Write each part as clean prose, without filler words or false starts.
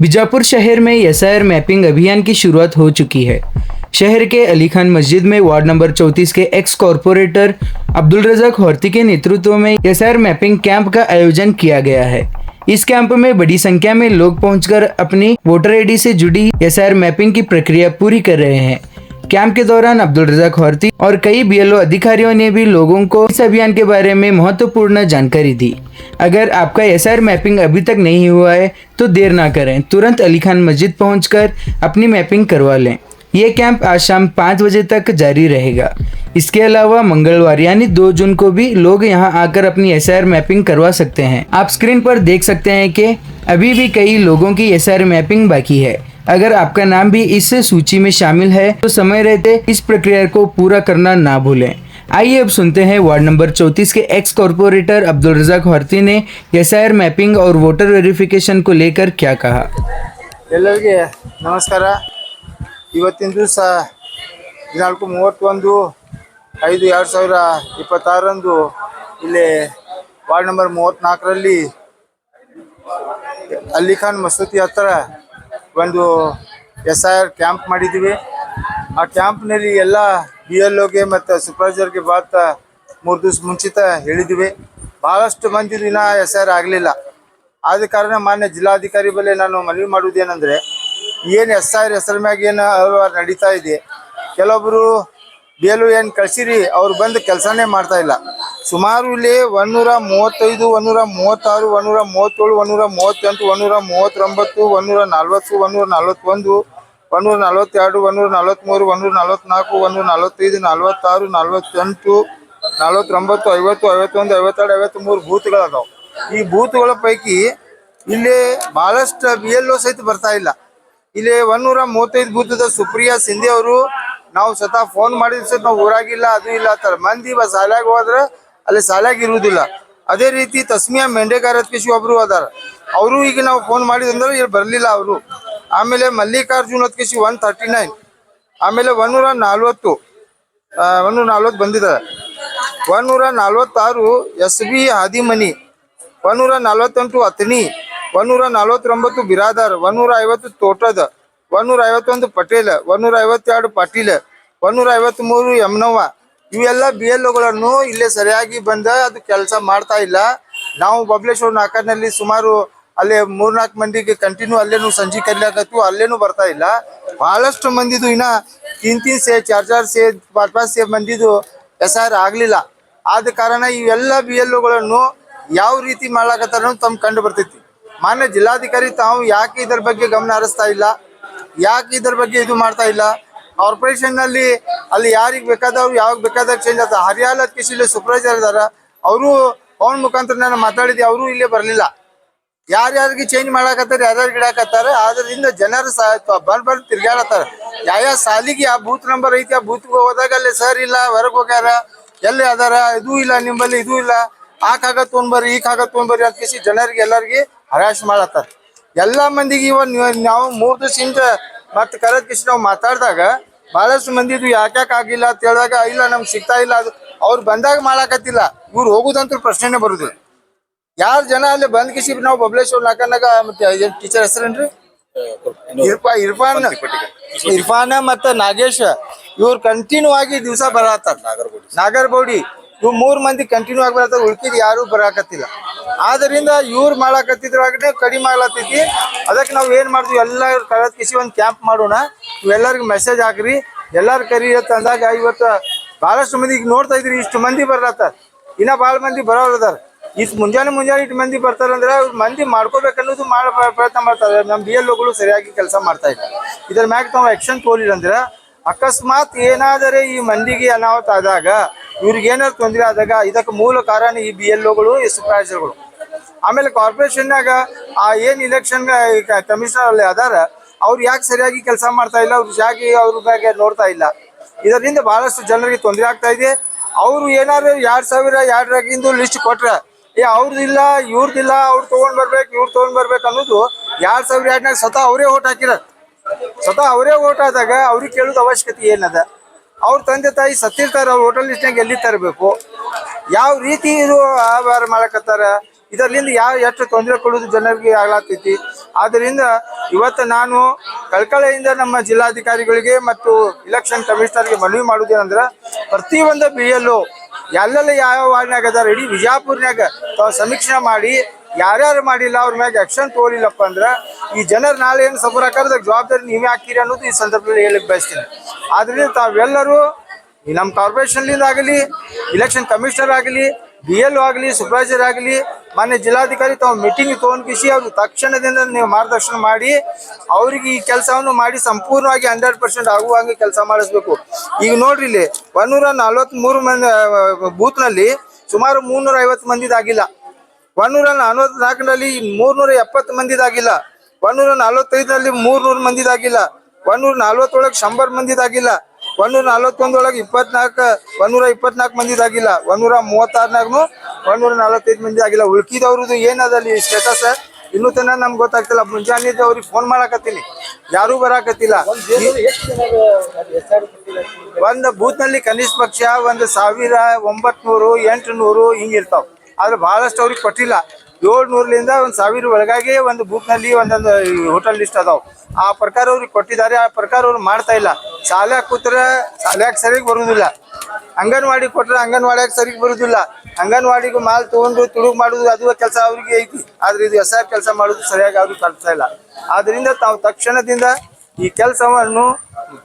बीजापुर शहर में SIR mapping अभियान की शुरुआत हो चुकी है। शहर के अली खान मस्जिद में वार्ड नंबर 34 के एक्स कॉरपोरेटर अब्दुल रज़ाक होर्ती के नेतृत्व में एसआईआर मैपिंग कैंप का आयोजन किया गया है। इस कैंप में बड़ी संख्या में लोग पहुंचकर अपनी वोटर आईडी से जुड़ी एसआईआर मैपिंग की प्रक्रिया पूरी कर रहे हैं। कैंप के दौरान अब्दुल रज़ाक होर्ती और कई बीएलओ अधिकारियों ने भी लोगों को इस अभियान के बारे में महत्वपूर्ण जानकारी दी। अगर आपका एसआईआर मैपिंग अभी तक नहीं हुआ है तो देर ना करें, तुरंत अली खान मस्जिद पहुंचकर अपनी मैपिंग करवा लें। ये कैंप आज शाम 5 बजे तक जारी रहेगा। इसके अलावा मंगलवार यानी 2 जून को भी लोग यहां आकर अपनी एसआईआर मैपिंग करवा सकते हैं। आप स्क्रीन पर देख सकते हैं कि अभी भी कई लोगों की एसआईआर मैपिंग बाकी है। अगर आपका नाम भी इस सूची में शामिल है तो समय रहते इस प्रक्रिया को पूरा करना ना भूलें। आइए अब सुनते हैं वार्ड नंबर 34 के एक्स कॉरपोरेटर अब्दुल रज़ाक होर्ती ने एसआईआर मैपिंग और वोटर वेरिफिकेशन को लेकर क्या कहा। ಎಲ್ಲರಿಗೆ ನಮಸ್ಕಾರ। ಇವತ್ತಿನ ದಿವಸ 31/5/2026 ಇಲ್ಲಿ ವಾರ್ಡ್ ನಂಬರ್ 34ರಲ್ಲಿ ಅಲಿ ಖಾನ್ ಮಸೂತಿ ಹತ್ತಿರ ಒಂದು ಎಸ್ಐಆರ್ ಕ್ಯಾಂಪ್ ಮಾಡಿದ್ದೀವಿ। ಆ ಕ್ಯಾಂಪ್ನಲ್ಲಿ ಎಲ್ಲ BLOಗೆ ಮತ್ತು ಸೂಪರ್ವೈಸರ್ಗೆ ಬಾತ್ 3 ದಿವಸ ಮುಂಚಿತ ಹೇಳಿದ್ದೀವಿ। ಭಾಳಷ್ಟು ಮಂದಿ ದಿನ ಎಸ್ಐಆರ್ ಆಗಲಿಲ್ಲ। ಆದ ಕಾರಣ ಮಾನ್ಯ ಜಿಲ್ಲಾಧಿಕಾರಿ ಬಳಿ ನಾನು ಮನವಿ ಮಾಡುವುದೇನೆಂದರೆ ಏನು ಎಸ್ಐಆರ್ ಹೆಸರ ಮ್ಯಾಗ ಏನು ನಡೀತಾ ಇದೆ, ಕೆಲವೊಬ್ಬರು BLO ಏನು ಕಳಿಸಿರಿ ಅವ್ರು ಬಂದು ಕೆಲಸನೇ ಮಾಡ್ತಾ ಇಲ್ಲ। ಸುಮಾರು ಇಲ್ಲಿ 135, 136, 137, 138, 139, 140, 141, 142, 143, 144, 145, 46, 48, 49, 50, 51, 52, 53 ಬೂತ್ಗಳದಾವೆ। ಈ ಬೂತ್ಗಳ ಪೈಕಿ ಇಲ್ಲಿ ಭಾಳಷ್ಟು BLO ಸಹಿತ ಬರ್ತಾ ಇಲ್ಲ। ಇಲ್ಲಿ 135 ಬೂತದ ಸುಪ್ರಿಯಾ ಸಿಂಧೆ ಅವರು ನಾವು ಸ್ವತಃ ಫೋನ್ ಮಾಡಿದ ಸಹಿತ ನಾವು ಊರಾಗಿಲ್ಲ, ಅದು ಇಲ್ಲ ಅಂತಾರೆ। ಮಂದಿ ಶಾಲ್ಯಾಗ ಹೋದ್ರೆ ಅಲ್ಲಿ ಶಾಲ್ಯಾಗ ಇರುವುದಿಲ್ಲ। ಅದೇ ರೀತಿ ತಸ್ಮಿಯಾ ಮೆಂಡೆಗಾರ್ ಅತ್ಕೇಶಿ ಒಬ್ರು ಅದಾರ, ಅವರು ಈಗ ನಾವು ಫೋನ್ ಮಾಡಿದಂದ್ರೆ ಇಲ್ಲಿ ಬರಲಿಲ್ಲ ಅವರು। ಆಮೇಲೆ ಮಲ್ಲಿಕಾರ್ಜುನ್ ಅತ್ಕೇಶಿ 139, ಆಮೇಲೆ 140 ಬಂದಿದ್ದಾರೆ। 146 SB ಹಾದಿಮನಿ, 148 ಅತ್ನಿ, 149 ಬಿರಾದಾರ್, 150 ತೋಟದ, 151 ಪಟೇಲ್, 152 ಪಾಟೀಲ್, 153 ಯಮನವ್ವ, ಇವೆಲ್ಲ BLOಗಳನ್ನು ಇಲ್ಲೇ ಸರಿಯಾಗಿ ಬಂದ ಅದು ಕೆಲಸ ಮಾಡ್ತಾ ಇಲ್ಲ। ನಾವು ಬಬಲೇಶ್ವರ ನಾಕನಲ್ಲಿ ಸುಮಾರು ಅಲ್ಲೇ 3-4 ಮಂದಿಗೆ ಕಂಟಿನ್ಯೂ ಅಲ್ಲೇನು ಸಂಜೆ ಕರಿಲಾಕತ್ತು, ಅಲ್ಲೇನು ಬರ್ತಾ ಇಲ್ಲ। ಭಾಳಷ್ಟು ಮಂದಿದು ಇನ್ನ 3 ಸೇ 4 ಸೇ 5 ಸೇ ಮಂದಿದು ಎಸ್ಐಆರ್ ಆಗಲಿಲ್ಲ। ಆದ ಕಾರಣ ಇವೆಲ್ಲ BLOಗಳನ್ನು ಯಾವ ರೀತಿ ಮಾಡ್ಲಾಕತ್ತಾರ ತಮ್ಮ ಕಂಡು ಬರ್ತೈತಿ। ಮಾನ್ಯ ಜಿಲ್ಲಾಧಿಕಾರಿ ತಾವು ಯಾಕೆ ಇದರ ಬಗ್ಗೆ ಗಮನ ಹರಿಸ್ತಾ ಇಲ್ಲ, ಯಾಕೆ ಇದರ ಬಗ್ಗೆ ಇದು ಮಾಡ್ತಾ ಇಲ್ಲ? ಕಾರ್ಪೊರೇಷನ್ನಲ್ಲಿ ಅಲ್ಲಿ ಯಾರಿಗೆ ಬೇಕಾದವ್ರು ಯಾವಾಗ ಬೇಕಾದಾಗ ಚೇಂಜ್ ಆಗ್ತದೆ। ಹರಿಯಾಣ ಕಿಸಿಲಿ ಸೂಪರ್ವೈಸರ್ ಇದಾರ, ಅವರು ಫೋನ್ ಮುಖಾಂತರ ನಾನು ಮಾತಾಡಿದ್ದೆ, ಅವರು ಇಲ್ಲೇ ಬರಲಿಲ್ಲ। ಯಾರ್ಯಾರಿಗೆ ಚೇಂಜ್ ಮಾಡಾಕತ್ತಾರೆ, ಯಾರ್ಯಾರಿಗೆ ಇಡಾಕತ್ತಾರೆ, ಆದ್ರಿಂದ ಜನರು ಬಂದು ತಿರ್ಗಾಡತ್ತಾರ। ಯಾವ ಸಾಲಿಗೆ ಆ ಬೂತ್ ನಂಬರ್ ಐತಿ, ಆ ಬೂತ್ಗೆ ಹೋದಾಗ ಅಲ್ಲಿ ಸರ್ ಇಲ್ಲ, ಹೊರಗೆ ಹೋಗ್ಯಾರ, ಎಲ್ಲಿ ಅದಾರ, ಇದು ಇಲ್ಲ ನಿಂಬಲ್ಲಿ, ಇದು ಇಲ್ಲ, ಆ ಕಾಗದ ತೊಗೊಂಡ್ಬರ್ರಿ, ಈ ಕಾಗದ ತೊಗೊಂಡ್ಬರ್ರಿ ಅಂತ ಕಿಸಿ ಜನರಿಗೆ ಎಲ್ಲರಿಗೆ ಹರಾಶ್ ಮಾಡತ್ತಾರ। ಎಲ್ಲ ಮಂದಿಗೆ ನಾವು 3 ದಿವಸದಿಂದ ಮತ್ತೆ ಕರೆದ ಕಿಸಿ ನಾವು ಮಾತಾಡಿದಾಗ ಭಾಳಷ್ಟು ಮಂದಿದು ಯಾಕ್ಯಾಕೆ ಆಗಿಲ್ಲ ಅಂತ ಹೇಳಿದಾಗ ಇಲ್ಲ ನಮ್ಗೆ ಸಿಗ್ತಾ ಇಲ್ಲ, ಅದು ಅವ್ರು ಬಂದಾಗ ಮಾಡಾಕತ್ತಿಲ್ಲ, ಇವ್ರು ಹೋಗುದಂತೂ ಪ್ರಶ್ನೆನೇ ಬರುದಿಲ್ಲ। ಯಾರು ಜನ ಅಲ್ಲಿ ಬಂದ್ ಕಿಸಿ ನಾವು ಬಬಲೇಶ್ವರ ನಾಕನಾಗ ಮತ್ತೆ ಟೀಚರ್ ಹೆಸರೇನ್ರಿ ಇರ್ಫಾನ ಮತ್ತು ನಾಗೇಶ್ ಇವ್ರು ಕಂಟಿನ್ಯೂ ಆಗಿ ದಿವಸ ಬರತ್ತಾರ। ನಾಗರಬೌಡಿ ಇವ್ 3 ಮಂದಿ ಕಂಟಿನ್ಯೂ ಆಗಿ ಬರತ್ತಾರ, ಉಳ್ಕಿದ್ ಯಾರು ಬರಾಕತ್ತಿಲ್ಲ। ಆದ್ರಿಂದ ಇವ್ರು ಮಾಡಾಕತ್ತಿದ್ರಾಗನೆ ಕಡಿಮೆ ಆಗ್ಲತ್ತೈತಿ। ಅದಕ್ಕೆ ನಾವು ಏನ್ ಮಾಡ್ತೀವಿ, ಎಲ್ಲ ಕಳೆದ ಕಿಸಿ ಒಂದು ಕ್ಯಾಂಪ್ ಮಾಡೋಣ, ಇವೆಲ್ಲರಿಗೂ ಮೆಸೇಜ್ ಹಾಕ್ರಿ, ಎಲ್ಲಾರು ಕರಿ ಅಂದಾಗ ಇವತ್ತು ಭಾಳಷ್ಟು ಮಂದಿ ಈಗ ನೋಡ್ತಾ ಇದ್ರಿ, ಇಷ್ಟು ಮಂದಿ ಬರ್ಲತ್ತಾರ, ಇನ್ನ ಭಾಳ ಮಂದಿ ಬರೋರು ಅದಾರ। ಇಷ್ಟು ಮುಂಜಾನೆ ಇಷ್ಟು ಮಂದಿ ಬರ್ತಾರಂದ್ರೆ ಅವ್ರು ಮಂದಿ ಮಾಡ್ಕೋಬೇಕನ್ನೋದು ಪ್ರಯತ್ನ ಮಾಡ್ತಾರೆ। ನಮ್ಮ BLOಗಳು ಸರಿಯಾಗಿ ಕೆಲಸ ಮಾಡ್ತಾ ಇಲ್ಲ। ಇದ್ರ ಮ್ಯಾಗ ನಾವು ಆಕ್ಷನ್ ತೋಲಿಲ್ಲ ಅಂದ್ರೆ ಅಕಸ್ಮಾತ್ ಏನಾದರೆ ಈ ಮಂದಿಗೆ ಅನಾಹುತ ಆದಾಗ, ಇವ್ರಿಗೆ ಏನಾದ್ರು ತೊಂದರೆ ಆದಾಗ ಇದಕ್ಕೆ ಮೂಲ ಕಾರಣ ಈ BLOಗಳು, ಈ ಸೂಪರ್ವೈಸರ್ಗಳು। ಆಮೇಲೆ ಕಾರ್ಪೊರೇಷನ್ನಾಗ ಆ ಏನು ಇಲೆಕ್ಷನ್ ಕಮಿಷನರ್ ಅಲ್ಲಿ ಅದಾರ, ಅವ್ರು ಯಾಕೆ ಸರಿಯಾಗಿ ಕೆಲಸ ಮಾಡ್ತಾ ಇಲ್ಲ, ಅವ್ರು ಯಾಕೆ ಅವ್ರ ಬಗ್ಗೆ ನೋಡ್ತಾ ಇಲ್ಲ, ಇದರಿಂದ ಭಾಳಷ್ಟು ಜನರಿಗೆ ತೊಂದರೆ ಆಗ್ತಾ ಇದೆ। ಅವರು ಏನಾದ್ರು 2002 ಲಿಸ್ಟ್ ಕೊಟ್ರೆ ಅವ್ರದಿಲ್ಲ, ಇವ್ರದಿಲ್ಲ, ಅವ್ರು ತೊಗೊಂಡ್ ಬರ್ಬೇಕು ಅನ್ನೋದು 2002 ಸ್ವತಃ ಅವರೇ ಓಟ್ ಹಾಕಿರ, ಸ್ವತಃ ಅವರೇ ಓಟ್ ಆದಾಗ ಅವ್ರಿಗೆ ಕೇಳೋದು ಅವಶ್ಯಕತೆ ಏನದ? ಅವ್ರ ತಂದೆ ತಾಯಿ ಸತ್ತಿರ್ತಾರೆ, ಅವ್ರು ಹೋಟೆಲ್ ಲಿಸ್ಟ್ನಾಗ ಎಲ್ಲಿ ತರಬೇಕು, ಯಾವ ರೀತಿ ಇದು ವ್ಯವಹಾರ ಮಾಡಕತ್ತಾರ, ಇದರಿಂದ ಎಷ್ಟು ತೊಂದರೆ ಕೊಡೋದು ಜನರಿಗೆ ಆಗ್ಲಾತೈತಿ। ಆದ್ದರಿಂದ ಇವತ್ತು ನಾನು ಕಳಕಳಿಯಿಂದ ನಮ್ಮ ಜಿಲ್ಲಾಧಿಕಾರಿಗಳಿಗೆ ಮತ್ತು ಇಲೆಕ್ಷನ್ ಕಮಿಷನರ್ಗೆ ಮನವಿ ಮಾಡುವುದೇನಂದ್ರೆ ಪ್ರತಿಯೊಂದು BLO ಎಲ್ಲೆಲ್ಲ ಯಾವ ವಾರ್ಡ್ನಾಗ ಅದಾರ ಇಡೀ ವಿಜಯಪುರ್ನಾಗ ತಾವು ಸಮೀಕ್ಷೆ ಮಾಡಿ ಯಾರ್ಯಾರು ಮಾಡಿಲ್ಲ ಅವ್ರ ಮ್ಯಾಗ ಆಕ್ಷನ್ ತಗೊಳಿಲ್ಲಪ್ಪ ಅಂದ್ರೆ ಈ ಜನರು ನಾಳೆ ಏನು ಸಫರ್ ಹಾಕೋದ್ರ ಜವಾಬ್ದಾರಿ ನೀವೇ ಹಾಕಿರಿ ಅನ್ನೋದು ಈ ಸಂದರ್ಭದಲ್ಲಿ ಹೇಳಕ್ ಬಯಸ್ತೀನಿ. ಆದ್ರಿಂದ ತಾವೆಲ್ಲರೂ ಈ ನಮ್ಮ ಕಾರ್ಪೊರೇಷನ್ಲಿಂದ ಆಗಲಿ, ಇಲೆಕ್ಷನ್ ಕಮಿಷನರ್ ಆಗಲಿ, BLO ಆಗಲಿ, ಸೂಪರ್ವೈಸರ್ ಆಗಲಿ, ಮಾನ್ಯ ಜಿಲ್ಲಾಧಿಕಾರಿ ತಾವು ಮೀಟಿಂಗ್ ತೊಗೊಂಡ್ಕಿಸಿ ಅವ್ರು ತಕ್ಷಣದಿಂದ ನೀವು ಮಾರ್ಗದರ್ಶನ ಮಾಡಿ ಅವ್ರಿಗೆ ಈ ಕೆಲಸವನ್ನು ಮಾಡಿ ಸಂಪೂರ್ಣವಾಗಿ 100% ಆಗುವಂಗೆ ಕೆಲಸ ಮಾಡಿಸ್ಬೇಕು. ಈಗ ನೋಡ್ರಿ ಇಲ್ಲಿ 143 ಮಂದಿ ಬೂತ್ನಲ್ಲಿ ಸುಮಾರು 350 ಮಂದಿದಾಗಿಲ್ಲ, 144ರಲ್ಲಿ 370 ಮಂದಿದಾಗಿಲ್ಲ, 145ರಲ್ಲಿ 300 ಮಂದಿದಾಗಿಲ್ಲ, 140 ಒಳಗೆ 100 ಮಂದಿದಾಗಿಲ್ಲ, 141 ಒಳಗೆ 124 ಮಂದಿದಾಗಿಲ್ಲ, 136ನಾಗೂ 145 ಮಂದಿ ಆಗಿಲ್ಲ. ಉಳ್ಕಿದವ್ರದ್ದು ಏನದಲ್ಲಿ ಸ್ಟೇಟಸ್ ಇನ್ನೂ ತನಕ ನಮ್ಗೆ ಗೊತ್ತಾಗ್ತಿಲ್ಲ. ಮುಂಜಾನೆ ಅವ್ರಿಗೆ ಫೋನ್ ಮಾಡಾಕತ್ತೀನಿ, ಯಾರೂ ಬರಾಕತ್ತಿಲ್ಲ. ಒಂದು ಬೂತ್ನಲ್ಲಿ ಕನಿಷ್ಠ ಪಕ್ಷ 1900 800 ಹಿಂಗಿರ್ತಾವ. ಆದ್ರೆ ಬಹಳಷ್ಟು ಅವ್ರಿಗೆ ಕೊಟ್ಟಿಲ್ಲ. 700ಲಿಂದ 1000 ಒಳಗಾಗಿ ಒಂದು ಬೂತ್ನಲ್ಲಿ ಒಂದೊಂದು ಹೋಟೆಲ್ ಲಿಸ್ಟ್ ಅದಾವ. ಆ ಪ್ರಕಾರ ಅವ್ರಿಗೆ ಕೊಟ್ಟಿದ್ದಾರೆ, ಆ ಪ್ರಕಾರ ಅವ್ರು ಮಾಡ್ತಾ ಇಲ್ಲ. ಶಾಲ್ಯಾಗ ಕೂತ್ರೆ ಶಾಲ್ಯಾಗ ಸರಿಯಾಗಿ ಬರುವುದಿಲ್ಲ, ಅಂಗನವಾಡಿ ಕೊಟ್ರೆ ಅಂಗನವಾಡಿಯಾಗ ಸರಿಗೆ ಬರುವುದಿಲ್ಲ. ಅಂಗನವಾಡಿಗೂ ಮಾಲ್ ತಗೊಂಡು ತುಡುಗು ಮಾಡುದು ಅದು ಕೆಲಸ ಅವ್ರಿಗೆ ಐತಿ. ಆದ್ರೆ ಇದು SR ಕೆಲಸ ಮಾಡೋದು ಸರಿಯಾಗಿ ಅವ್ರಿಗೆ ಕಲ್ತಾ ಇಲ್ಲ. ಆದ್ರಿಂದ ತಾವು ತಕ್ಷಣದಿಂದ ಈ ಕೆಲಸವನ್ನು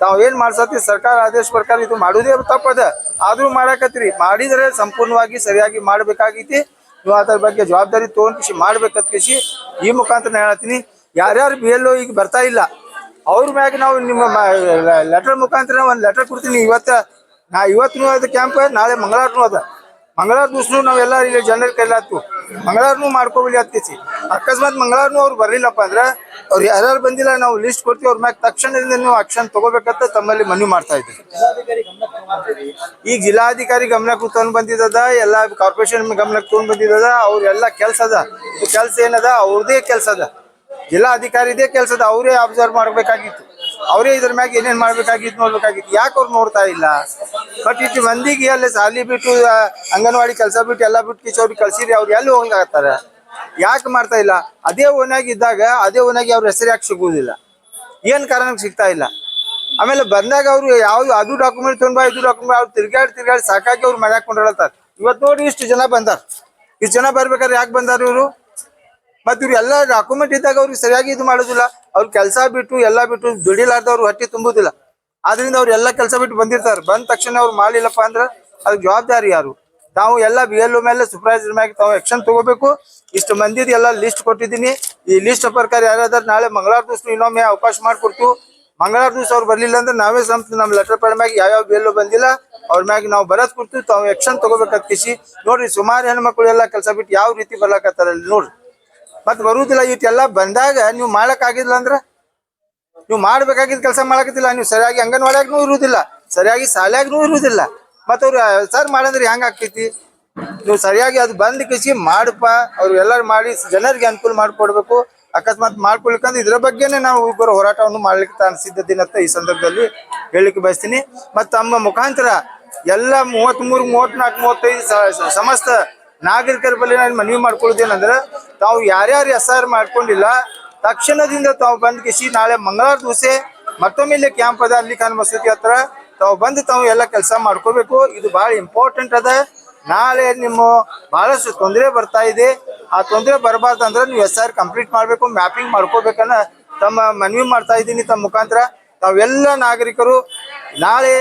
ತಾವು ಏನ್ ಮಾಡ್ಸತ್ತಿ ಸರ್ಕಾರ ಆದೇಶ ಪ್ರಕಾರ ಇದು ಮಾಡುವುದೇ ತಪ್ಪದ, ಆದ್ರೂ ಮಾಡಾಕತ್ರಿ. ಮಾಡಿದ್ರೆ ಸಂಪೂರ್ಣವಾಗಿ ಸರಿಯಾಗಿ ಮಾಡ್ಬೇಕಾಗೈತಿ. ನೀವು ಅದ್ರ ಬಗ್ಗೆ ಜವಾಬ್ದಾರಿ ತಗೊಂಡು ಮಾಡ್ಬೇಕಂತ ಈ ಮುಖಾಂತರ ನಾನು ಹೇಳ್ತೀನಿ. ಯಾರ್ಯಾರು BLO ಈಗ ಬರ್ತಾ ಇಲ್ಲ ಅವ್ರ ಮ್ಯಾಗ ನಾವು ನಿಮ್ಮ ಲೆಟರ್ ಮುಖಾಂತರ ಒಂದು ಲೆಟರ್ ಕೊಡ್ತೀನಿ. ಇವತ್ತು ಅದು ಕ್ಯಾಂಪ್, ನಾಳೆ ಮಂಗಳವಾರನೂ ಅದ. ಮಂಗಳವಾರ ದಿವ್ಸನು ನಾವೆಲ್ಲ ಇಲ್ಲಿ ಜನರ ಕೈಲಾತು ಮಂಗಳವಾರನೂ ಮಾಡ್ಕೋಬಿಡಿ ಹತ್ತಿಸಿ. ಅಕಸ್ಮಾತ್ ಮಂಗಳವಾರನೂ ಅವ್ರು ಬರ್ಲಿಲ್ಲಪ್ಪ ಅಂದ್ರೆ ಅವ್ರು ಯಾರ್ಯಾರು ಬಂದಿಲ್ಲ ನಾವು ಲಿಸ್ಟ್ ಕೊಡ್ತೀವಿ, ಅವ್ರ ಮ್ಯಾಗ ತಕ್ಷಣದಿಂದ ನೀವು ಆಕ್ಷನ್ ತಗೋಬೇಕಂತ ತಮ್ಮಲ್ಲಿ ಮನವಿ ಮಾಡ್ತಾ ಇದ್ದೀವಿ. ಈಗ ಜಿಲ್ಲಾಧಿಕಾರಿ ಗಮನಕ್ಕೆ ತೊಗೊಂಡ್ ಬಂದಿದ್ದದ, ಎಲ್ಲ ಕಾರ್ಪೊರೇಷನ್ ಗಮನಕ್ಕೆ ತೊಗೊಂಡ್ ಬಂದಿದ್ದದ. ಅವ್ರೆಲ್ಲ ಕೆಲಸ ಅದ, ಕೆಲಸ ಏನದ ಅವ್ರದೇ ಕೆಲಸ ಅದ, ಜಿಲ್ಲಾಧಿಕಾರಿದೇ ಕೆಲಸ ಅದ. ಅವರೇ ಅಬ್ಸರ್ವ್ ಮಾಡ್ಬೇಕಾಗಿತ್ತು, ಅವರೇ ಇದ್ರ ಮ್ಯಾಗ ಏನೇನ್ ಮಾಡ್ಬೇಕಾಗಿತ್ತು ನೋಡ್ಬೇಕಾಗಿತ್ತು. ಯಾಕೆ ಅವ್ರು ನೋಡ್ತಾ ಇಲ್ಲ? ಬಟ್ ಇಟ್ಟು ಮಂದಿಗೆ ಅಲ್ಲಿ ಸಾಲಿ ಬಿಟ್ಟು ಅಂಗನವಾಡಿ ಕೆಲಸ ಬಿಟ್ಟು ಎಲ್ಲ ಬಿಟ್ಟು ಕಿಚ್ಚವ್ರಿಗೆ ಕಳ್ಸಿರಿ, ಅವ್ರು ಎಲ್ಲಿ ಹೋಗ್ಲಾಗತ್ತಾರ? ಯಾಕೆ ಮಾಡ್ತಾ ಇಲ್ಲ? ಅದೇ ಓನಾಗಿ ಇದ್ದಾಗ ಅದೇ ಓನಾಗಿ ಅವ್ರ ಹೆಸರು ಯಾಕೆ ಸಿಗುವುದಿಲ್ಲ? ಏನ್ ಕಾರಣಕ್ಕೆ ಸಿಗ್ತಾ ಇಲ್ಲ? ಆಮೇಲೆ ಬಂದಾಗ ಅವ್ರು ಯಾವ್ದು ಅದು ಡಾಕ್ಯುಮೆಂಟ್ ತೊಗೊಂಡ್ಬಾ ಇದು ಡಾಕ್ಯುಮೆಂಟ್ ಅವ್ರು ತಿರ್ಗಾಡಿ ಸಾಕಾಗಿ ಅವ್ರು ಮನ್ಯಾಗ ಕೊಂಡ್ರಳ್ತಾರ. ಇವತ್ತು ನೋಡಿ ಇಷ್ಟು ಜನ ಬಂದಾರ. ಇಷ್ಟು ಜನ ಬರ್ಬೇಕಾದ್ರೆ ಯಾಕೆ ಬಂದಾರ ಇವರು? ಮತ್ತೆ ಇವ್ರು ಎಲ್ಲ ಡಾಕ್ಯುಮೆಂಟ್ ಇದ್ದಾಗ ಅವ್ರಿಗೆ ಸರಿಯಾಗಿ ಇದು ಮಾಡೋದಿಲ್ಲ. ಅವ್ರ ಕೆಲಸ ಬಿಟ್ಟು ಎಲ್ಲ ಬಿಟ್ಟು ದುಡಿಲಾರ್ದವ್ರು ಹೊಟ್ಟೆ ತುಂಬುದಿಲ್ಲ. ಆದ್ರಿಂದ ಅವ್ರು ಎಲ್ಲ ಕೆಲಸ ಬಿಟ್ಟು ಬಂದಿರ್ತಾರೆ. ಬಂದ ತಕ್ಷಣ ಅವ್ರು ಮಾಡಿಲ್ಲಪ್ಪ ಅಂದ್ರೆ ಅದಕ್ಕೆ ಜವಾಬ್ದಾರಿ ಯಾರು? ತಾವು ಎಲ್ಲ BLO ಮೇಲೆ ಸೂಪರ್ವೈಸರ್ ಮ್ಯಾಗ ತಾವು ಆಕ್ಷನ್ ತಗೋಬೇಕು. ಇಷ್ಟು ಮಂದಿದ್ ಎಲ್ಲ ಲಿಸ್ಟ್ ಕೊಟ್ಟಿದ್ದೀನಿ. ಈ ಲಿಸ್ಟ್ ಪ್ರಕಾರ ಯಾರಾದ್ರೂ ನಾಳೆ ಮಂಗಳವಾರ ದಿವಸ ಇನ್ನೊಮ್ಮೆ ಅವಕಾಶ ಮಾಡಿಕೊಡ್ತು. ಮಂಗಳವಾರ ದಿವಸ ಅವ್ರು ಬರ್ಲಿಲ್ಲ ಅಂದ್ರೆ ನಾವೇ ನಮ್ಮ ಲೆಟರ್ ಪ್ಯಾಡ್ ಮ್ಯಾಗ ಯಾವ BLO ಬಂದಿಲ್ಲ ಅವ್ರ ಮ್ಯಾಗ ನಾವು ಬರದ್ ಕೊಡ್ತೀವಿ. ತಾವು ಆಕ್ಷನ್ ತಗೋಬೇಕಂತ ನೋಡ್ರಿ. ಸುಮಾರು ಹೆಣ್ಮಕ್ಳು ಎಲ್ಲ ಕೆಲಸ ಬಿಟ್ಟು ಯಾವ ರೀತಿ ಬರ್ಲಾಕತ್ತಾರ ಅಲ್ಲಿ ನೋಡ್ರಿ. ಮತ್ತೆ ಬರುವುದಿಲ್ಲ. ಇಷ್ಟೆಲ್ಲ ಬಂದಾಗ ನೀವು ಮಾಡಕ್ ಆಗಿಲ್ಲ ಅಂದ್ರೆ ನೀವು ಮಾಡ್ಬೇಕಾಗಿದ್ದ ಕೆಲಸ ಮಾಡಕತ್ತಿಲ್ಲ. ನೀವು ಸರಿಯಾಗಿ ಅಂಗನವಾಡಿಯಾಗೂ ಇರುವುದಿಲ್ಲ, ಸರಿಯಾಗಿ ಶಾಲ್ಯಾಗೂ ಇರುವುದಿಲ್ಲ. ಮತ್ತೆ ಅವ್ರು ಸರ್ ಮಾಡಂದ್ರೆ ಹೆಂಗ ಆಗ್ತೈತಿ? ನೀವು ಸರಿಯಾಗಿ ಅದು ಬಂದ್ ಕಿಸಿ ಮಾಡಪ್ಪ. ಅವ್ರು ಎಲ್ಲರೂ ಮಾಡಿ ಜನರಿಗೆ ಅನುಕೂಲ ಮಾಡಿಕೊಡ್ಬೇಕು. ಅಕಸ್ಮಾತ್ ಮಾಡ್ಕೊಳ್ಕಂದ್ರೆ ಇದ್ರ ಬಗ್ಗೆನೇ ನಾವು ಇಬ್ಬರು ಹೋರಾಟವನ್ನು ಮಾಡ್ಲಿಕ್ಕೆ ತಾನು ಸಿದ್ಧದಿನಂತ ಈ ಸಂದರ್ಭದಲ್ಲಿ ಹೇಳಿಕ್ಕೆ ಬಯಸ್ತೀನಿ. ಮತ್ತು ತಮ್ಮ ಮುಖಾಂತರ ಎಲ್ಲ 33, 34, 35 ಸಮಸ್ತ ನಾಗರಿಕರ ಬಳಿ ನಾನು ಮನವಿ ಮಾಡ್ಕೊಳ್ಳೋದೇನಂದ್ರೆ ತಾವು ಯಾರ್ಯಾರು SR ಮಾಡ್ಕೊಂಡಿಲ್ಲ ತಕ್ಷಣದಿಂದ ತಾವು ಬಂದ್ ಕಿಸಿ ನಾಳೆ ಮಂಗಳವಾರ ದಿವಸ ಮತ್ತೊಮ್ಮೆ ಇಲ್ಲಿ ಕ್ಯಾಂಪ್ ಅದ ಅಲ್ಲಿ ಖಾನ್ ಮಸೂತಿ ಹತ್ರ ತಾವು ಬಂದು ತಾವು ಎಲ್ಲ ಕೆಲಸ ಮಾಡ್ಕೋಬೇಕು. ಇದು ಬಹಳ ಇಂಪಾರ್ಟೆಂಟ್ ಅದ. ನಾಳೆ ನಿಮ್ಮ ಬಹಳಷ್ಟು ತೊಂದರೆ ಬರ್ತಾ ಇದೆ. ಆ ತೊಂದರೆ ಬರಬಾರ್ದು ಅಂದ್ರೆ ನೀವು SR ಕಂಪ್ಲೀಟ್ ಮಾಡಬೇಕು, ಮ್ಯಾಪಿಂಗ್ ಮಾಡ್ಕೋಬೇಕನ್ನ ತಮ್ಮ ಮನವಿ ಮಾಡ್ತಾ ಇದ್ದೀನಿ. ತಮ್ಮ ಮುಖಾಂತರ तावेल्ला नागरिकರು नाले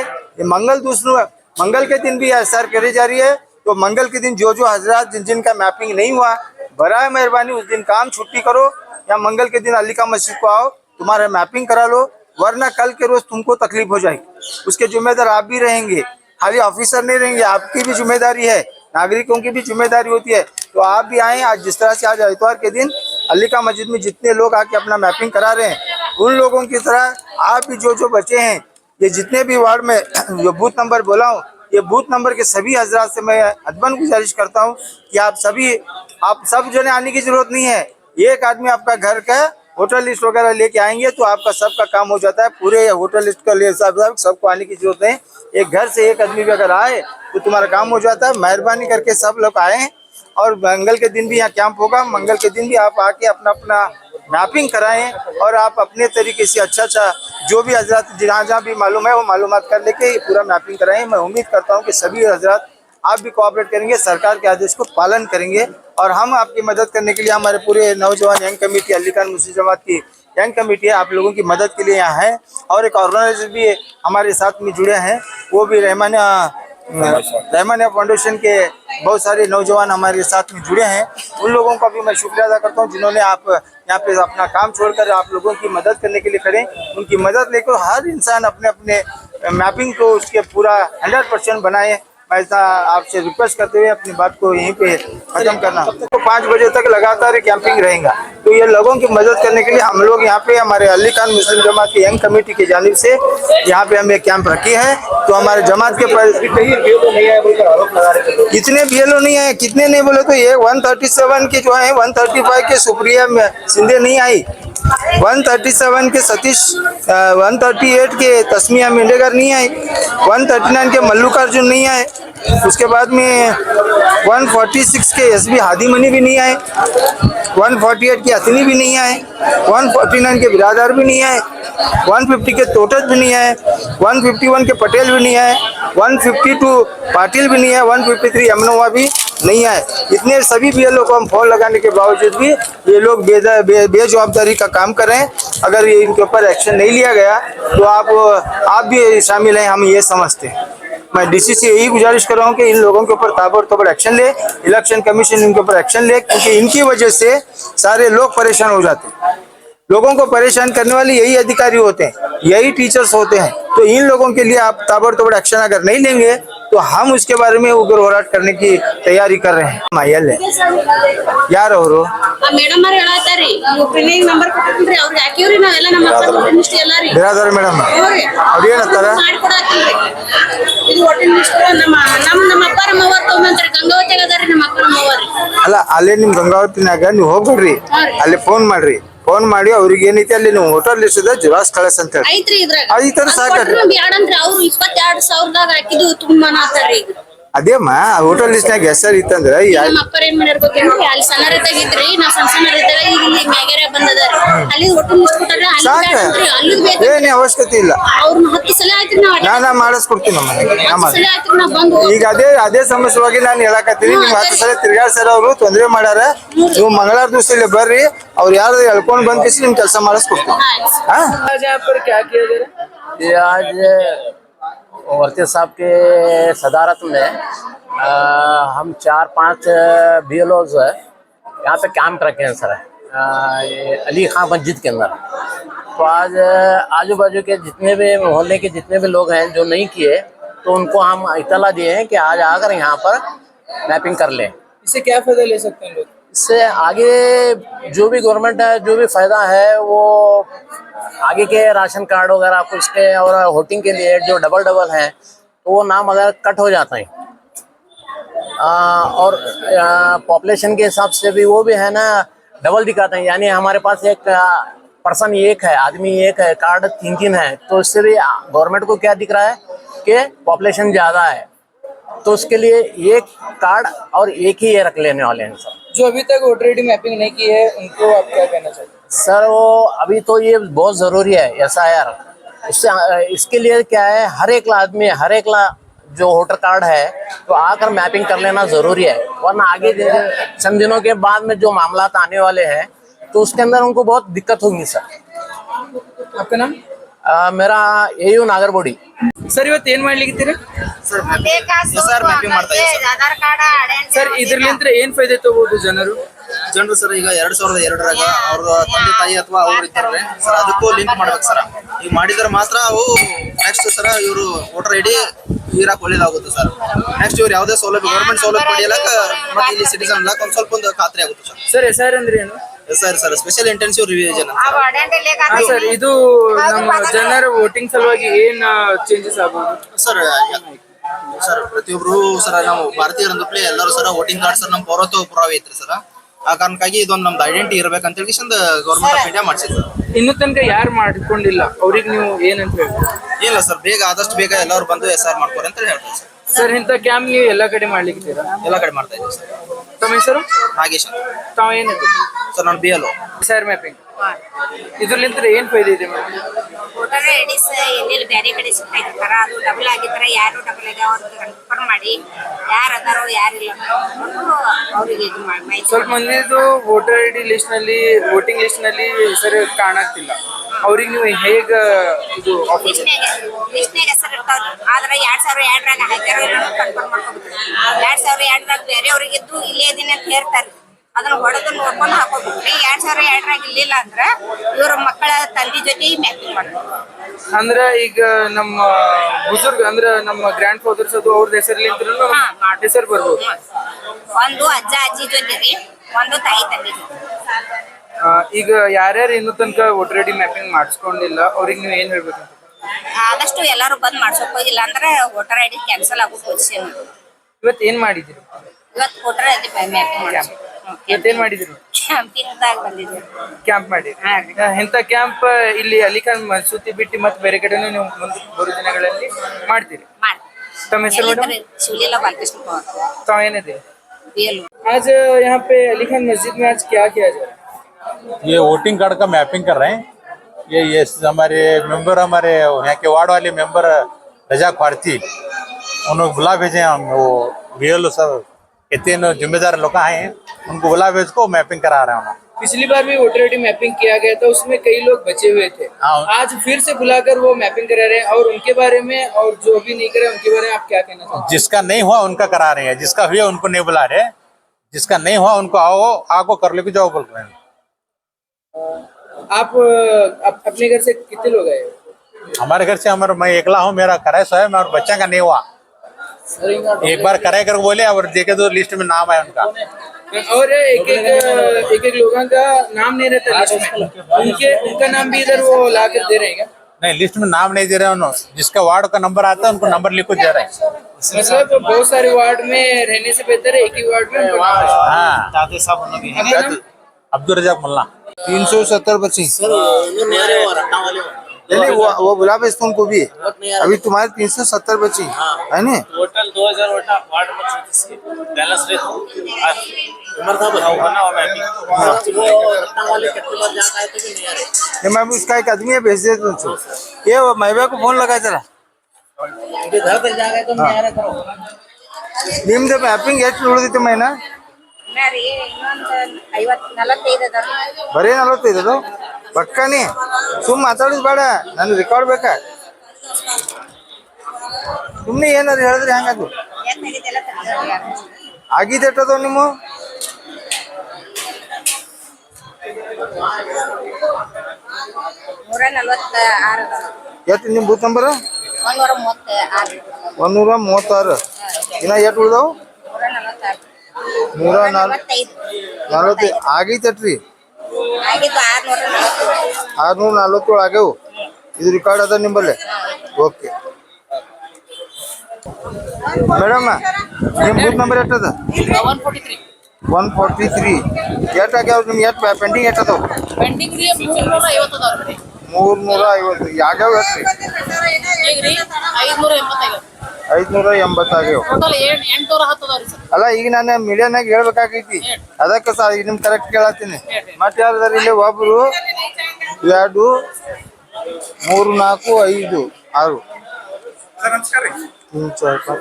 मंगल दूसरे मंगल के दिन भी SR करी जा रही है। तो मंगल के दिन जो हजरात जिनका मैपिंग नहीं हुआ बराए मेहरबानी उस दिन काम छुट्टी करो या मंगल के दिन अली का मस्जिद को आओ, तुम्हारा मैपिंग करा लो, वरना कल के रोज तुमको तकलीफ हो जाएगी। उसके जिम्मेदार आप भी रहेंगे, खाली ऑफिसर नहीं रहेंगे, आपकी भी जिम्मेदारी है, नागरिकों की भी जिम्मेदारी होती है। तो आप भी आए। आज जिस तरह से आज इतवार के दिन अली का मस्जिद में जितने लोग आके अपना मैपिंग करा रहे हैं उन लोगों की तरह आप भी जो बचे हैं, ये जितने भी वार्ड में जो बूथ नंबर बोला हूँ, ये बूथ नंबर के सभी हजरात से मैं अदबन गुजारिश करता हूँ कि आप सब जने आने की जरूरत नहीं है। एक आदमी आपका घर का होटल लिस्ट वगैरह लेके आएंगे तो आपका सबका काम हो जाता है। पूरे होटल लिस्ट का लिए सबको आने की जरूरत नहीं। एक घर से एक आदमी भी अगर आए तो तुम्हारा काम हो जाता है। मेहरबानी करके सब लोग आए और मंगल के दिन भी यहाँ कैंप होगा। मंगल के दिन भी आप आके अपना अपना मैपिंग कराएं और आप अपने तरीके से अच्छा जो भी हजरत जहाँ भी मालूम है वो मालूमात कर लेके पूरा मैपिंग कराएं। मैं उम्मीद करता हूँ कि सभी हजरत आप भी कोऑपरेट करेंगे, सरकार के आदेश को पालन करेंगे और हम आपकी मदद करने के लिए हमारे पूरे नौजवान यंग कमेटी अली खान मुस्लिम जमात की यंग कमेटी है, आप लोगों की मदद के लिए यहाँ है। और एक ऑर्गेनाइजर भी हमारे साथ में जुड़े हैं, वो भी रहमान फाउंडेशन के बहुत सारे नौजवान हमारे साथ में जुड़े हैं। उन लोगों का भी मैं शुक्रिया अदा करता हूँ जिन्होंने आप यहाँ पे अपना काम छोड़कर आप लोगों की मदद करने के लिए खड़े। उनकी मदद लेकर हर इंसान अपने अपने मैपिंग को उसके पूरा 100% बनाए। मैं ऐसा आपसे रिक्वेस्ट करते हुए अपनी बात को यहीं पे खत्म करना। तो 5 बजे तक लगातार कैंपिंग रहेगा। तो ये लोगों की मदद करने के लिए हम लोग यहाँ पे हमारे अली खान मुस्लिम जमात की यंग कमेटी की जानिब से यहाँ पे हम एक कैंप रखी है। तो हमारे जमात के कितने बीएलओ नहीं आए, कितने नहीं बोले तो ये 137 के जो है 135 के सुप्रिया सिंधे नहीं आई, 137 के सतीश 138 के तस्मिया मेंढेकर नहीं आए, 139 के मल्लिकार्जुन नहीं आए, उसके बाद में 146 के एसबी हादी मनी भी नहीं आए, 148 के अतनी भी नहीं आए, 149 के बिरादर भी नहीं आए, 150 के तोटत भी नहीं आए, 151 के पटेल भी नहीं आए, 152 पाटिल भी नहीं है, 153 यमुनवा भी नहीं आए। इतने सभी बीएलओ को हम फोन लगाने के बावजूद भी ये लोग बेजवाबदारी का काम कर रहे हैं। अगर ये इनके ऊपर एक्शन नहीं लिया गया तो आप भी शामिल हैं, हम ये समझते हैं। मैं डीसी से यही गुजारिश कर रहा हूँ कि इन लोगों के ऊपर ताबड़तोड़ एक्शन ले, इलेक्शन कमीशन इनके ऊपर एक्शन ले, क्योंकि इनकी वजह से सारे लोग परेशान हो जाते हैं। लोगों को परेशान करने वाले यही अधिकारी होते हैं, यही टीचर्स होते हैं। तो इन लोगों के लिए आप ताबड़तोड़ एक्शन अगर नहीं लेंगे तो हम उसके बारे में उग्र होराट करने की तैयारी कर रहे हैं। मायल है यार ಅವರು ಮೇಡಮ್ ಅವರು ಹೇಳತ್ತಾರಿ ಯುಪಿನೇ ನಂಬರ್ ಕೊಟ್ಟಿದ್ರಿ ಅವ್ರಿಗೆ ಹಾಕಿವ್ರಿ ನಾವೆಲ್ಲ ನಮ್ಮ ವೋಟಿಂಗ್ ಲಿಸ್ಟ್ ಎಲ್ಲ ರೀ ಬಿರಾದರ್ ಮೇಡಮ್ ಅವ್ರು ಏನಂತಾರ ಮಾಡ್ಕೊಡತ್ತೀವಿ ಇದು ವೋಟಿಂಗ್ ಲಿಸ್ಟ್ ನಮ್ಮ ಅಪ್ಪ ನಮ್ಮವ್ವ ತಗೊಂಡ್ರಿ ಗಂಗಾವತಿಗೆ ಅದಾರಿ ನಮ್ಮ ಅಪ್ಪ ನಮ್ಮವ್ವ ಅಲ್ಲ ಅಲ್ಲೇ ನಿಮ್ ಗಂಗಾವತಿನಾಗ ನೀವು ಹೋಗ್ಬಿಡ್ರಿ, ಅಲ್ಲಿ ಫೋನ್ ಮಾಡ್ರಿ, ಫೋನ್ ಮಾಡಿ ಅವ್ರಿಗೆ ಏನೈತಿ ಅಲ್ಲಿ ನೀವು ವೋಟರ್ ಲಿಸ್ಟ್ ಇದೆ ಜಿರಾಕ್ಸ್ ಕಳಿಸ್ ಅಂತ ಹೇಳಿ ಐತ್ರಿ ಇದ್ರಾಗ ಈ ತರ ಸಾಕಾಗ್ರಿ. ಬ್ಯಾಡಂತ್ರಿ ಅವ್ರು 22,000ದಾಗ ಹಾಕಿದ್ದು ತುಂಬಾ ನಾತಾರಿ ಅದೇಮ್ಮ ವೋಟರ್ ಲಿಸ್ಟ್ ನಾಗ ಹೆಸರು ಇತ್ತಂದ್ರ ನಮ್ಮ ಅಪ್ಪರ ಏನ್ ಮಾಡ್ಯಾರ ಗೊತ್ತೇನ್ರಿ ಅಲ್ಲಿ ಸಣ್ಣ ರೈತಾಗಿದ್ರಿ ನಾ ಸಣ್ಣ ರೈತಾಗ ಈಗ ಇಲ್ಲಿ ಮ್ಯಾಗೇರೆ ಬಂದದಾರ ಅಲ್ಲಿ ವೋಟರ್ ಲಿಸ್ಟ್ ಕೊಟ್ಟಾರ ಅಲ್ಲಿ ಬೇಕು ಏನೇ ಅವಶ್ಯಕತೆ ಇಲ್ಲ. ಅವ್ರನ್ನ 10 ಸಲ ಆಯ್ತು ನಾ ಮಾಡಿಸ್ಕೊಡ್ತೀನಿ ಬಂದು ಈಗ ಅದೇ ಸಮಸ್ಯೆವಾಗಿ ನಾನು ಹೇಳಕತ್ತೀನಿ. ನಿಮ್ 10 ಸಲ ತಿರ್ಗಾಡ್ಸರ ಅವರು ತೊಂದರೆ ಮಾಡ್ಯಾರ, ನೀವು ಮಂಗಳವಾರ ದಿವಸ ಇಲ್ಲಿ ಬರ್ರಿ, ಅವ್ರು ಯಾರು ಹೇಳ್ಕೊಂಡ್ ಬಂದ್ಕಿಸಿ ನಿಮ್ ಕೆಲಸ ಮಾಡಿಸ್ಕೊಡ್ತೀನಿ. आज वर्ती साहब के सदारत में हम 4-5 बीएलओज यहाँ पे कैंप रखे हैं सर, ये अली खां मस्जिद के अंदर। तो आज आजू बाजू के जितने भी मोहल्ले के जितने भी लोग हैं जो नहीं किए, तो उनको हम इतला दिए हैं कि आज आकर यहाँ पर मैपिंग कर लें। इससे क्या फायदा ले सकते हैं लोग? इससे आगे जो भी गवर्नमेंट है जो भी फायदा है वो आगे के राशन कार्ड वगैरह कुछ के और वोटिंग के लिए जो डबल हैं तो वो नाम अगर कट हो जाते हैं और पॉपुलेशन के हिसाब से भी वो भी है ना डबल दिखाते हैं। यानी हमारे पास एक पर्सन एक है, आदमी एक है, कार्ड 3 है, तो इससे भी गवर्नमेंट को क्या दिख रहा है कि पॉपुलेशन ज़्यादा है, तो उसके लिए एक कार्ड और एक ही ये रख लेने वाले हैं सर। जो अभी तक वोटर आईडी मैपिंग नहीं की है उनको आप क्या कहना चाहते हैं? सर वो अभी तो ये बहुत ज़रूरी है SIR। इसके लिए क्या है, हर एक आदमी जो वोटर कार्ड है तो आकर मैपिंग कर लेना ज़रूरी है, वरना आगे चंद दिनों के बाद में जो मामला आने वाले हैं तो उसके अंदर उनको बहुत दिक्कत होगी सर। आपका नाम? मेरा AU नागरबोड़ी। ಸರ್ ಇವತ್ತು ಏನ್ ಮಾಡ್ಲಿಕ್ಕಿದ್ದೀರಾ? ಸರ್ ಮ್ಯಾಪಿಂಗ್ ಮಾಡ್ತಾ ಇದ್ದೀವಿ ಸರ್ ಇದ್ರಲಿಂತ್ರ ಏನ್ ಫಾಯ್ದೆ ತಗೋಬಹುದು ಜನರು? ಸರ್ ಈಗ 2002ರಾಗ ಅವ್ರ ತಂದೆ ತಾಯಿ ಅಥವಾ ಅವ್ರು ಇರ್ತಾರೆ ಸರ್, ಅದಕ್ಕೂ ಲಿಂಕ್ ಮಾಡ್ಬೇಕು ಸರ್. ಈಗ ಮಾಡಿದ್ರೆ ಮಾತ್ರ ಅವು ನೆಕ್ಸ್ಟ್ ಸರ್ ಇವರು ವೋಟರ್ ಐಡಿ ಇರಾಕ್ ಒಳ್ಳೇದಾಗುತ್ತೆ ಸರ್. ನೆಕ್ಸ್ಟ್ ಇವ್ರು ಯಾವುದೇ ಸೌಲಭ್ಯ ಗೌರ್ಮೆಂಟ್ ಸೌಲಭ್ಯ ಪಡೆಯಲಕ್ಕ ಮತ್ತೆ ಇಲ್ಲಿ ಸಿಟಿಸನ್ ಲಾಕ್ ಒಂದ್ ಸ್ವಲ್ಪ ಒಂದು ಖಾತ್ರಿ ಆಗುತ್ತೆ ಸರ್. ಸರ್ SIR ಅಂದ್ರೆ ಏನು? Sir special intensive revision sir ಇದು ನಮ್ಮ ಜನರ ವೋಟಿಂಗ್ ಸಲುವಾಗಿ ಏನ್ ಚೇಂಜಸ್ ಆಗಬಹುದು ಸರ್ ಪ್ರತಿಯೊಬ್ರು ಸರ್ ನಾವು ಭಾರತೀಯರಂದಪ್ಲೆ ಎಲ್ಲರೂ ಸರ್ ವೋಟಿಂಗ್ ಕಾರ್ಡ್ ಸರ್ ನಮ್ಮ ಪೌರತ್ವ ಪುರಾವೆ ಐತ್ರಿ ಸರ್. ಆ ಕಾರಣಕ್ಕಾಗಿ ಇದೊಂದು ನಮ್ದು ಐಡೆಂಟಿ ಇರ್ಬೇಕಂತ ಹೇಳಿ ಗೌರ್ಮೆಂಟ್ ಆಫ್ ಇಂಡಿಯಾ ಮಾಡಿಸಿದ್ರು. ಇನ್ನು ತನಕ ಯಾರು ಮಾಡ್ಕೊಂಡಿಲ್ಲ ಅವ್ರಿಗೆ ನೀವು ಏನಂತ ಹೇಳ್ತೀವಿ? ಇಲ್ಲ ಸರ್, ಆದಷ್ಟು ಬೇಗ ಎಲ್ಲರೂ ಬಂದು SIR ಮಾಡ್ಕೋರಿ ಅಂತ ಹೇಳ್ತಾರೆ ಸರ್. ಸರ್ ಇಂಥ ಕ್ಯಾಂಪ್ ನೀವು ಎಲ್ಲ ಕಡೆ ಮಾಡ್ಲಿಕ್ಕಿದ್ದೀರಾ? ಎಲ್ಲ ಕಡೆ ಮಾಡ್ತಾ ಇದ್ದೀವಿ ಸರ್. ತಮ್ಮ ಹೆಸರು? ನಾಗೇಶ್. ತಾವು ಏನಿದೆ ಸರ್ ನಾನು BLO. SIR ಮ್ಯಾಪಿಂಗ್ ಇದ್ರಲಿಂದ ಏನ್ ಫೈದೆ ಇದೆ ಮೇಡಮ್? ವೋಟರ್ ಐಡಿಸ್ ಎಲ್ಲೆಲ್ಲಿ ಬೇರೆ ಕಡೆ ಸಿಗ್ತಾರ ಅದು ಡಬಲ್ ಆಗಿದ್ರೆ ಯಾರು ಡಬಲ್ ಆಗ್ಯಾವ ಅಂತ ಕನ್ಫರ್ಮ್ ಮಾಡಿ ಯಾರು ಅದಾರೋ ಯಾರಿಲ್ಲ ಅವ್ರಿಗೆ ಇದು ಮಾಡಿ ಸ್ವಲ್ಪ ಮಂದಿದು ವೋಟರ್ ಐಡಿ ಲಿಸ್ಟ್ ನಲ್ಲಿ ವೋಟಿಂಗ್ ಲಿಸ್ಟ್ ನಲ್ಲಿ ಹೆಸರು ಕಾಣಾಗ್ತಿಲ್ಲ, ಅವ್ರಿಗೆ ನೀವು ಹೇಗ ಇದು ಆಫೀಸ್ ಲಿಸ್ಟ್ನಾಗ ಹೆಸರು ಇರ್ತಾವ್ರಿ ಆದ್ರೆ 2002ರಾಗ ಹಾಕ್ಯಾರೋ ಇಲ್ಲ ಕನ್ಫರ್ಮ್ ಮಾಡ್ಕೋಬೇಕು. 2002ರಾಗ ಬೇರೆಯವ್ರಿಗಿದ್ದು ಇಲ್ಲೇ ಇದೀನಿ ಅಂತ ಹೇಳ್ತಾರೆ, ಅದನ್ನ ಹೊಡೆದು ನೋಡ್ಕೊಂಡು ಹಾಕೋಬೇಕ್ರಿ. 2002ರಾಗ ಇರ್ಲಿಲ್ಲ ಅಂದ್ರ ಇವ್ರ ಮಕ್ಕಳ ತಂದೆ ಜೊತೆ ಮ್ಯಾಪಿಂಗ್ ಮಾಡ್ಬೇಕು. ಅಂದ್ರ ಈಗ ನಮ್ಮ ಬುಜುರ್ಗ್ ಅಂದ್ರ ನಮ್ಮ ಗ್ರ್ಯಾಂಡ್ ಫಾದರ್ಸ್ ಅದು ಅವ್ರ ಹೆಸರ್ಲಿಂತ್ರ ಹೆಸರು ಬರ್ಬೋದು. ಒಂದು ಅಜ್ಜ ಅಜ್ಜಿ ಜೊತೆಗೆ ಒಂದು ತಾಯಿ ತಂದೆ ಜೊತೆ. ಈಗ ಯಾರ್ಯಾರು ಇನ್ನೂ ತನಕ ವೋಟರ್ ಐಡಿ ಮ್ಯಾಪಿಂಗ್ ಮಾಡಿಸ್ಕೊಂಡಿಲ್ಲ ಅವ್ರಿಗೆ ನೀವು ಏನ್ ಹೇಳ್ಬೇಕು? ಆದಷ್ಟು ಎಲ್ಲರೂ ಬಂದ್ ಮಾಡ್ಸೋಕ್ ಹೋಗಿಲ್ಲ ಅಂದ್ರೆ ವೋಟರ್ ಐಡಿ ಕ್ಯಾನ್ಸಲ್ ಆಗೋ ಪೊಸಿಷನ್. ಇವತ್ತು ಏನ್ ಮಾಡಿದಿರಿ? ಇವತ್ತು ವೋಟರ್ ಐಡಿ ಮ್ಯಾಪಿಂಗ್ ಮಾಡ್ಸೋದು ಇವತ್ತೇನ್ ಮಾಡಿದಿರಿ? ಕ್ಯಾಂಪಿಂಗ್ದಾಗ ಬಂದಿದ್ದೀವಿ. ಕ್ಯಾಂಪ್ ಮಾಡಿ ಎಂತ ಕ್ಯಾಂಪ್ ಇಲ್ಲಿ ಅಲಿಖಾನ್ ಮಸೂತಿ ಬಿಟ್ಟು ಮತ್ತೆ ಬೇರೆ ಕಡೆನೂ ನೀವು ಮುಂದೆ ಬರೋ ದಿನಗಳಲ್ಲಿ ಮಾಡ್ತೀರಿ? तम ಹೆಸರು ಮೇಡಮ್? शिवलीला बालकृष्ण पवार, ताव ಏನಿದೆ? BLO। आज यहाँ पे अलीखान मस्जिद में आज क्या किया जा रहा है? ये वोटिंग कार्ड का मैपिंग कर रहे हैं। ये हमारे मेंबर, हमारे यहाँ के वार्ड वाले मेंबर रजाक भारती, उन्होंने बुला भेजे हैं। हम वो BLO सब इतने जिम्मेदार लोग आए हैं, उनको बुला भेज को मैपिंग करा रहे हैं। पिछली बार भी वोटर आईडी मैपिंग किया गया था, उसमें कई लोग बचे हुए थे। हाँ। आज फिर से बुलाकर वो मैपिंग करा रहे हैं, और उनके बारे में और जो भी नहीं करे उनके बारे में आप क्या कहना चाहते जिसका नहीं हुआ उनका करा रहे हैं, जिसका हुआ उनको नहीं बुला रहे, जिसका नहीं हुआ उनको आओ आगो कर लेके जाओ बोल रहे हैं। आप अपने घर से कितने लोग आए? हमारे घर से मैं एकला हूँ, मेरा कराए सो है, मेरे बच्चा का नहीं हुआ। एक बार कराए कर बोले और देखे तो लिस्ट में नाम है उनका, और एक एक लोगों का नाम नहीं रहता लिस्ट में, उनका नाम भी इधर वो ला कर दे रहे हैं क्या? नहीं लिस्ट में नाम नहीं दे रहे उन्होंने, जिसका वार्ड का नंबर आता है उनको नंबर लिख को दे रहे हैं। मतलब बहुत सारे वार्ड में रहने से बेहतर है एक ही वार्ड में उनका नाम है। हाँ, आपका नाम? अब्दुल रजाक मुल्ला। 370 बची नहीं, वो बुला भेजता उनको भी। अभी तुम्हारे 370 बची है ना? टोटल 2000 वोटा वार्ड नंबर 34 की बैलेंस रेट उमर था बताओ ना ये मैं उसका एक आदमी है, भेज दे तुमको। ये महबा को फोन लगा जरा। ನಿಮ್ದು ಮ್ಯಾಪಿಂಗ್ ಎಷ್ಟು ಉಳಿದಿತ್ತು ಮೈನಾ? ರೀ ಇನ್ನೊಂದು 45 ಅದಾವ. ಬರೀ 45 ಅದು ಪಕ್ಕನೇ? ಸುಮ್ ಮಾತಾಡೋದು ಬೇಡ, ನನ್ ರೆಕಾರ್ಡ್ ಬೇಕಾ? ಸುಮ್ನೆ ಏನಾದ್ರು ಹೇಳಿದ್ರೆ ಹೆಂಗದು? ಆಗಿದೆ ಎಟ್ಟದವ್ ನಿಮ್ಮ? ಎಷ್ಟು ನಿಮ್ ಬೂತ್ ನಂಬರ್? 136. ಇನ್ನ ಎಷ್ಟು ಉಳ್ದಾವ್? 145 ಆಗೈತಟ್ರಿ. 647 ಆಗ್ಯಾವ. ಇದು ರೆಕಾರ್ಡ್ ಅದ ನಿಂಬಲ್ಲಿ? ಓಕೆ ಮೇಡಮ್, ನಿಮ್ ಬೂತ್ ನಂಬರ್ ಎಷ್ಟದ? 143. ಎಷ್ಟು ಆಗ್ಯಾವ ನಿಮ್ಗೆ? ಎಷ್ಟು ಪೆಂಡಿಂಗ್ ಎಷ್ಟು ಅದಾವ? 350. ಯಾವ್ಯಾವ ಎಷ್ಟ್ರಿ? 580 ಆಗ್ಯಾವ. ಅಲ್ಲ ಈಗ ನಾನು ಮೀಡಿಯಾನಾಗ ಹೇಳ್ಬೇಕಾಗೈತಿ, ಅದಕ್ಕೆ ನಿಮ್ ಕರೆಕ್ಟ್ ಕೇಳತ್ತೀನಿ. ಮತ್ತೆ ಯಾರ್ದಾರ ಇಲ್ಲಿ? ಒಬ್ರು 2 3 4 5 6.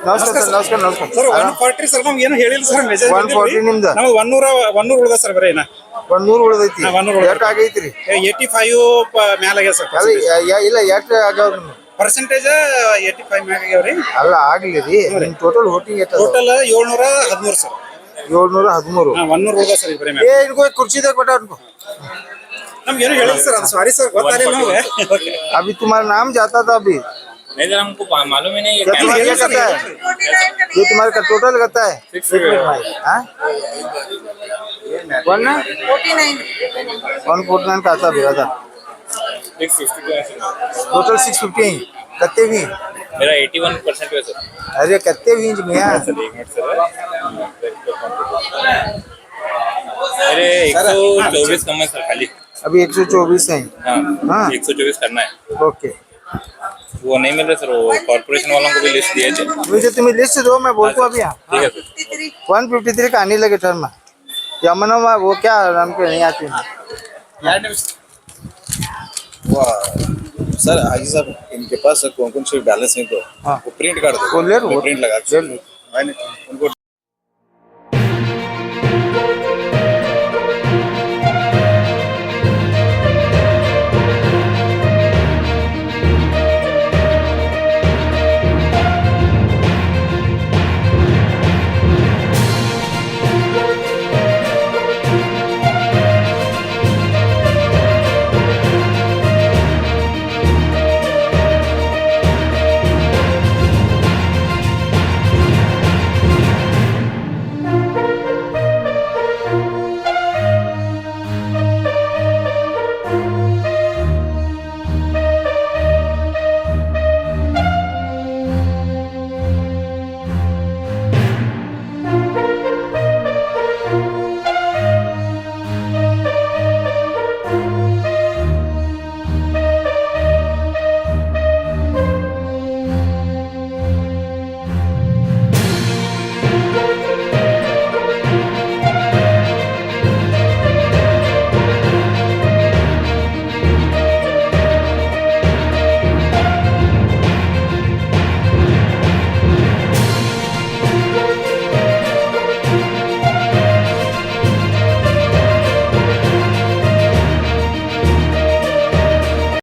ನಮಸ್ಕಾರ ನಮಸ್ಕಾರ ನಮಸ್ಕಾರ. 140 ಸರ್, ನಮ್ಗೆ ಏನು ಹೇಳಿಲ್ಲ ಸರ್. 140 ನಿಮ್ದು? ನಮ್ಗೆ 100 ಉಳ್ದ ಸರ್. ಬರೀ 100 ಉಳ್ದೈತಿ. ಎಷ್ಟು ಆಗೈತ್ರಿ? 85 ಮ್ಯಾಲ ಆಗ್ಯಾವ ಸರ್. ಇಲ್ಲ ಎಷ್ಟು ಆಗ್ಯಾವ ನಿಮ್ಗೆ? ಪರ್ಸೆಂಟೇಜ್ 85 ಮ್ಯಾಗ ಆಗ್ಯಾವ್ರಿ. ಅಲ್ಲ ಆಗ್ಲಿ ರೀ, ನಿಮ್ ಟೋಟಲ್ ವೋಟಿಂಗ್ ಎಷ್ಟು? Total 713 sir. 713. 100 ಉಳ್ದ ಸರ್. ಬರೀ ಏ ಇನ್ಕೋ ಕುರ್ಚಿದಾಗ ಕೊಟ್ಟ ಅನ್ಕೋ. ನಮ್ಗೆ ಏನು ಹೇಳಿಲ್ಲ ಸರ್, ಅದು ಸಾರಿ ಸರ್, ಗೊತ್ತಾಗಲಿಲ್ಲ ನಮ್ಗೆ. अभी तुम्हारा नाम जाता था अभी? नहीं सर, हमको मालूम ही नहीं है। तुम्हारा क्या करता है? ये तुम्हारे का टोटल करता है? 149 का आता भैया था। 652 टोटल 650 कत्ते भी? मेरा 81% है सर। अरे कत्ते भी इंच मियां? सर एक मिनट सर, मेरे 124 कम है सर खाली। अभी 124 है। हाँ, हाँ। 124 करना है। ओके, वो नहीं मिल रहा सर, वो कॉर्पोरेशन वालों को भी लिस्ट दिया जाए। मुझे तुम्हें लिस्ट दो, मैं बोलता हूँ अभी यहाँ। ठीक है सर। 153 का आने लगे टर्म में। यमुना में वो क्या हमको नहीं आती सर हाजी साहब इनके पास कौन कौन से बैलेंस है तो हाँ। वो प्रिंट कर दो वो ले लो, प्रिंट लगा ले लो। मैंने